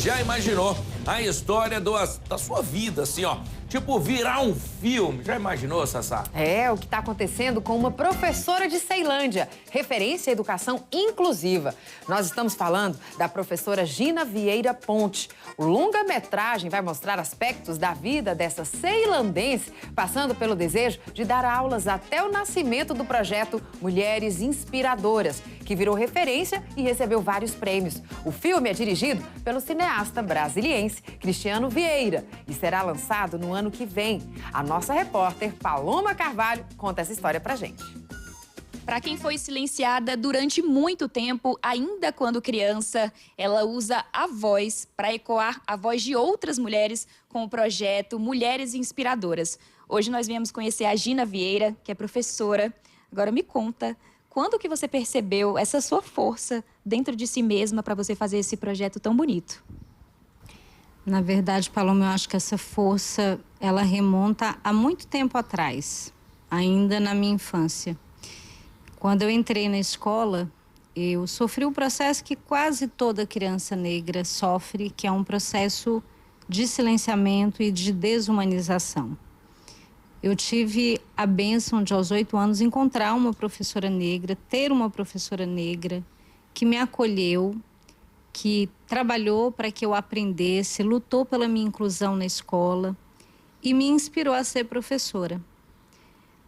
já imaginou a história da sua vida, assim, ó? Tipo, virar um filme. Já imaginou, Sassá? É o que está acontecendo com uma professora de Ceilândia, referência à educação inclusiva. Nós estamos falando da professora Gina Vieira Ponte. O longa-metragem vai mostrar aspectos da vida dessa ceilandense, passando pelo desejo de dar aulas até o nascimento do projeto Mulheres Inspiradoras, que virou referência e recebeu vários prêmios. O filme é dirigido pelo cineasta brasiliense Cristiano Vieira e será lançado no ano que vem. A nossa repórter Paloma Carvalho conta essa história pra gente. Para quem foi silenciada durante muito tempo, ainda quando criança, ela usa a voz para ecoar a voz de outras mulheres com o projeto Mulheres Inspiradoras. Hoje nós viemos conhecer a Gina Vieira, que é professora. Agora me conta, quando que você percebeu essa sua força dentro de si mesma para você fazer esse projeto tão bonito? Na verdade, Paloma, eu acho que essa força, ela remonta a muito tempo atrás, ainda na minha infância. Quando eu entrei na escola, eu sofri o processo que quase toda criança negra sofre, que é um processo de silenciamento e de desumanização. Eu tive a bênção de, aos 8 anos, encontrar uma professora negra, ter uma professora negra que me acolheu, que trabalhou para que eu aprendesse, lutou pela minha inclusão na escola e me inspirou a ser professora.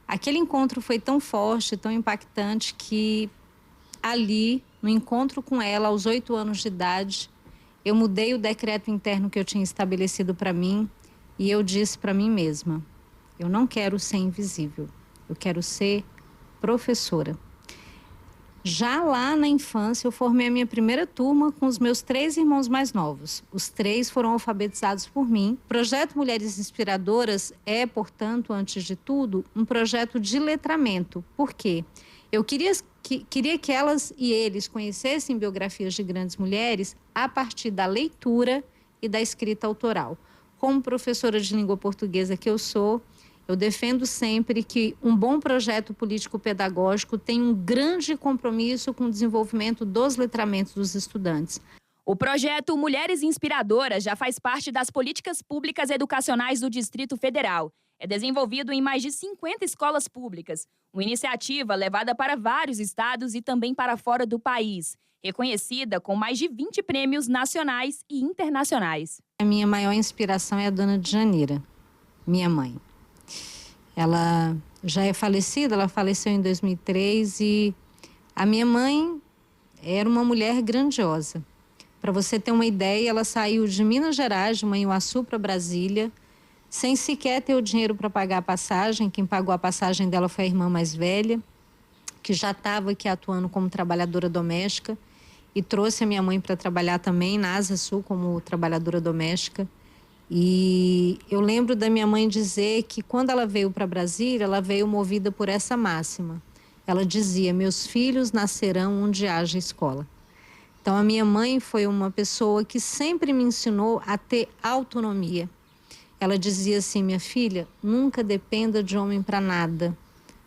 Aquele encontro foi tão forte, tão impactante, que ali, no encontro com ela, aos 8 anos de idade, eu mudei o decreto interno que eu tinha estabelecido para mim e eu disse para mim mesma: eu não quero ser invisível, eu quero ser professora. Já lá na infância, eu formei a minha primeira turma com os meus 3 irmãos mais novos. Os 3 foram alfabetizados por mim. O projeto Mulheres Inspiradoras é, portanto, antes de tudo, um projeto de letramento. Por quê? Eu queria que elas e eles conhecessem biografias de grandes mulheres a partir da leitura e da escrita autoral. Como professora de língua portuguesa que eu sou, eu defendo sempre que um bom projeto político-pedagógico tem um grande compromisso com o desenvolvimento dos letramentos dos estudantes. O projeto Mulheres Inspiradoras já faz parte das políticas públicas educacionais do Distrito Federal. É desenvolvido em mais de 50 escolas públicas. Uma iniciativa levada para vários estados e também para fora do país. Reconhecida com mais de 20 prêmios nacionais e internacionais. A minha maior inspiração é a dona Djanira, minha mãe. Ela já é falecida, ela faleceu em 2003 e a minha mãe era uma mulher grandiosa. Para você ter uma ideia, ela saiu de Minas Gerais, de Manhuaçu para Brasília, sem sequer ter o dinheiro para pagar a passagem. Quem pagou a passagem dela foi a irmã mais velha, que já estava aqui atuando como trabalhadora doméstica e trouxe a minha mãe para trabalhar também na Asa Sul como trabalhadora doméstica. E eu lembro da minha mãe dizer que quando ela veio para Brasília, ela veio movida por essa máxima. Ela dizia: meus filhos nascerão onde haja escola. Então a minha mãe foi uma pessoa que sempre me ensinou a ter autonomia. Ela dizia assim: minha filha, nunca dependa de homem para nada.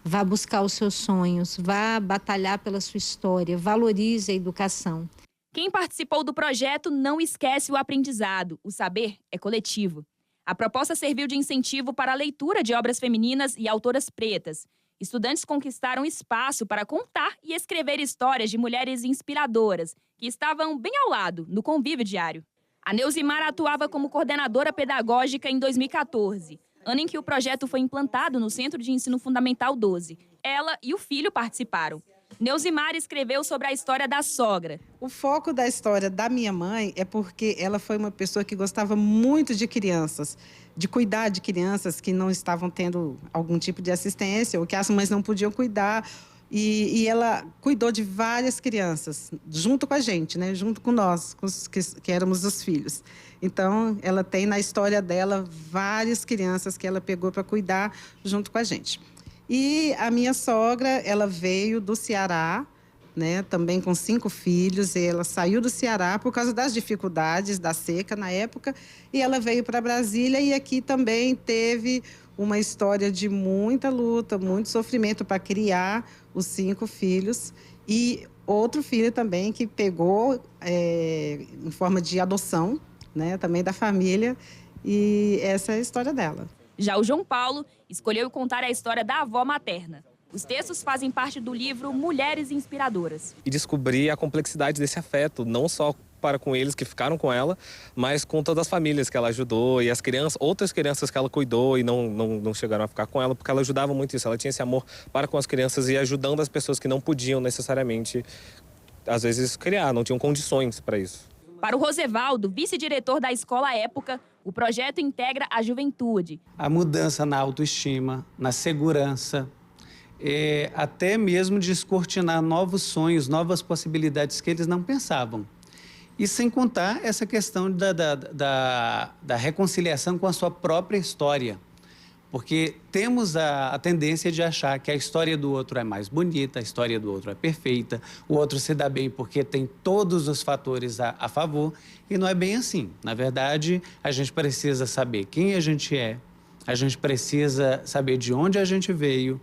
Vá buscar os seus sonhos, vá batalhar pela sua história, valorize a educação. Quem participou do projeto não esquece o aprendizado. O saber é coletivo. A proposta serviu de incentivo para a leitura de obras femininas e autoras pretas. Estudantes conquistaram espaço para contar e escrever histórias de mulheres inspiradoras, que estavam bem ao lado, no convívio diário. A Neusimar atuava como coordenadora pedagógica em 2014, ano em que o projeto foi implantado no Centro de Ensino Fundamental 12. Ela e o filho participaram. Neusimar escreveu sobre a história da sogra. O foco da história da minha mãe é porque ela foi uma pessoa que gostava muito de crianças, de cuidar de crianças que não estavam tendo algum tipo de assistência ou que as mães não podiam cuidar. E ela cuidou de várias crianças, junto com a gente, né? Junto com nós, com os que éramos os filhos. Então, ela tem na história dela várias crianças que ela pegou para cuidar junto com a gente. E a minha sogra, ela veio do Ceará, né, também com 5 filhos. E ela saiu do Ceará por causa das dificuldades da seca na época. E ela veio para Brasília e aqui também teve uma história de muita luta, muito sofrimento para criar os 5 filhos. E outro filho também que pegou em forma de adoção, né, também da família, e essa é a história dela. Já o João Paulo escolheu contar a história da avó materna. Os textos fazem parte do livro Mulheres Inspiradoras. E descobrir a complexidade desse afeto, não só para com eles que ficaram com ela, mas com todas as famílias que ela ajudou e as crianças, outras crianças que ela cuidou e não chegaram a ficar com ela, porque ela ajudava muito isso. Ela tinha esse amor para com as crianças e ajudando as pessoas que não podiam necessariamente, às vezes, criar, não tinham condições para isso. Para o Rosevaldo, vice-diretor da escola Época, o projeto integra a juventude. A mudança na autoestima, na segurança, até mesmo descortinar novos sonhos, novas possibilidades que eles não pensavam. E sem contar essa questão da reconciliação com a sua própria história. Porque temos a tendência de achar que a história do outro é mais bonita, a história do outro é perfeita, o outro se dá bem porque tem todos os fatores a favor, e não é bem assim. Na verdade, a gente precisa saber quem a gente gente precisa saber de onde a gente veio,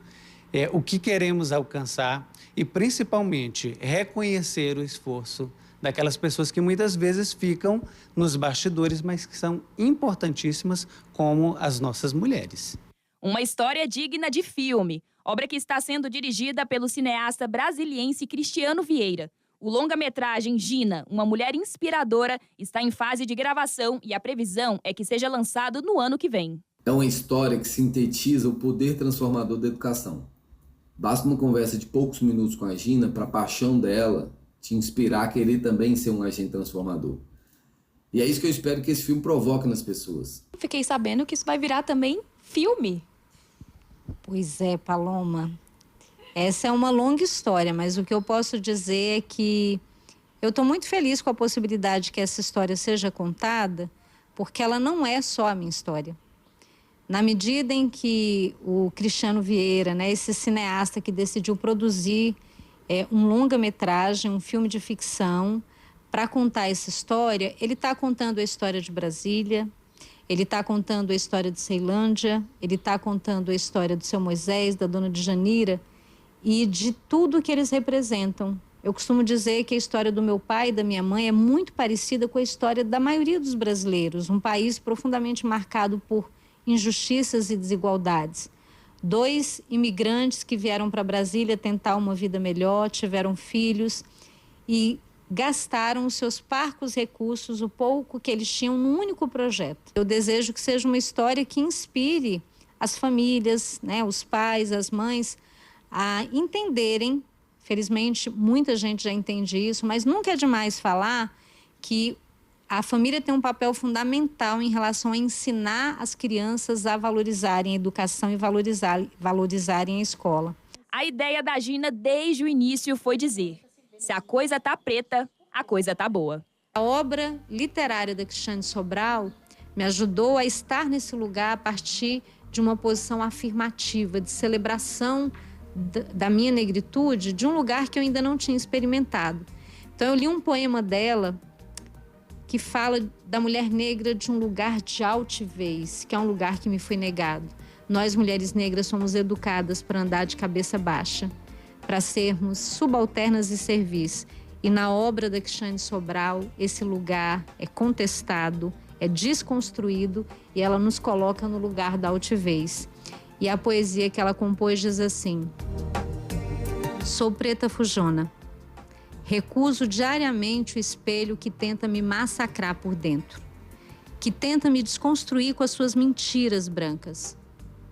o que queremos alcançar e, principalmente, reconhecer o esforço daquelas pessoas que muitas vezes ficam nos bastidores, mas que são importantíssimas, como as nossas mulheres. Uma história digna de filme, obra que está sendo dirigida pelo cineasta brasiliense Cristiano Vieira. O longa-metragem Gina, uma mulher inspiradora, está em fase de gravação e a previsão é que seja lançado no ano que vem. É uma história que sintetiza o poder transformador da educação. Basta uma conversa de poucos minutos com a Gina para a paixão dela te inspirar a querer também ser um agente transformador. E é isso que eu espero que esse filme provoque nas pessoas. Fiquei sabendo que isso vai virar também filme. Pois é, Paloma. Essa é uma longa história, mas o que eu posso dizer é que eu estou muito feliz com a possibilidade que essa história seja contada, porque ela não é só a minha história. Na medida em que o Cristiano Vieira, né, esse cineasta que decidiu produzir um longa-metragem, um filme de ficção, para contar essa história, ele está contando a história de Brasília, ele está contando a história de Ceilândia, ele está contando a história do seu Moisés, da dona Djanira e de tudo que eles representam. Eu costumo dizer que a história do meu pai e da minha mãe é muito parecida com a história da maioria dos brasileiros, um país profundamente marcado por injustiças e desigualdades. 2 imigrantes que vieram para Brasília tentar uma vida melhor, tiveram filhos e gastaram os seus parcos recursos, o pouco que eles tinham, num único projeto. Eu desejo que seja uma história que inspire as famílias, né, os pais, as mães, a entenderem, felizmente muita gente já entende isso, mas nunca é demais falar que a família tem um papel fundamental em relação a ensinar as crianças a valorizarem a educação e valorizarem a escola. A ideia da Gina desde o início foi dizer: se a coisa tá preta, a coisa tá boa. A obra literária da Cristiane Sobral me ajudou a estar nesse lugar a partir de uma posição afirmativa, de celebração da minha negritude, de um lugar que eu ainda não tinha experimentado. Então eu li um poema dela que fala da mulher negra de um lugar de altivez, que é um lugar que me foi negado. Nós, mulheres negras, somos educadas para andar de cabeça baixa, para sermos subalternas e servis. E na obra da Cristiane Sobral, esse lugar é contestado, é desconstruído e ela nos coloca no lugar da altivez. E a poesia que ela compôs diz assim: sou preta fujona. Recuso diariamente o espelho que tenta me massacrar por dentro, que tenta me desconstruir com as suas mentiras brancas.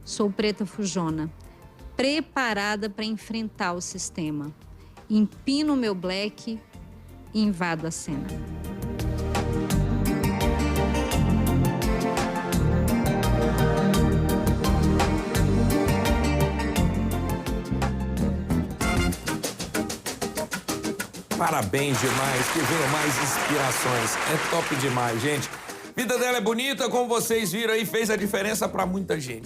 Sou preta fujona, preparada para enfrentar o sistema. Empino meu black e invado a cena. Parabéns demais, que venham mais inspirações. É top demais, gente. Vida dela é bonita, como vocês viram aí, fez a diferença pra muita gente.